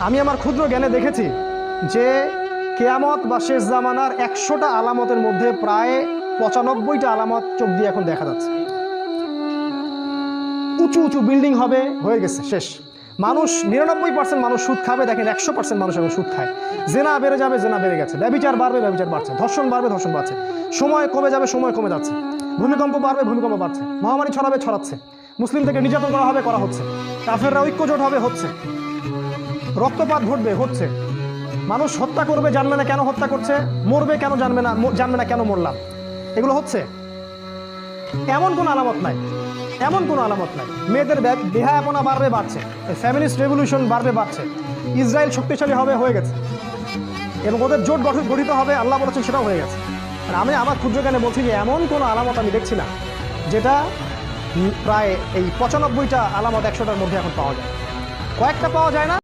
আমি আমার ক্ষুদ্র জ্ঞানে দেখেছি যে কিয়ামত বা শেষ জামানার 100টা আলামতের মধ্যে প্রায় 95টা আলামত চোখ দিয়ে এখন দেখা যাচ্ছে। উঁচু উঁচু বিল্ডিং হবে, হয়ে গেছে, শেষ। মানুষ 99% মানুষ সুদ খাবে, দেখেন 100% মানুষ এখন সুদ খায়। জেনা বেড়ে যাবে, জেনা বেড়ে গেছে। ব্যভিচার বাড়বে, ব্যভিচার বাড়ছে। ধর্ষণ বাড়বে, ধর্ষণ বাড়ছে। সময় কমে যাবে, সময় কমে যাচ্ছে। ভূমিকম্প বাড়বে, ভূমিকম্প বাড়ছে। মহামারী ছড়াবে, ছড়াচ্ছে। মুসলিম থেকে নির্যাতন করা হবে, করা হচ্ছে। কাফেররা ঐক্যজোট হবে, হচ্ছে। রক্তপাত ঘটবে, হচ্ছে। মানুষ হত্যা করবে, জানবে না কেন হত্যা করছে। মরবে কেন, জানবে না কেন মরলাম। এগুলো হচ্ছে। এমন কোনো আলামত নাই, এমন কোনো আলামত নাই। মেয়েদের বেহায়াপনা বাড়বে, বাড়ছে। ফ্যামিলিস্ট রেভলিউশন বাড়বে, বাড়ছে। ইসরায়েল শক্তিশালী হবে, হয়ে গেছে। এবং ওদের জোট গঠিত হবে, আল্লাহ বলেছেন, সেটাও হয়ে গেছে। আর আমি আমার ক্ষুদ্র জ্ঞানে বলছি যে এমন কোনো আলামত আমি দেখছি না যেটা প্রায় এই 95টা আলামত 100টার মধ্যে এখন পাওয়া যায়। কয়েকটা পাওয়া যায় না।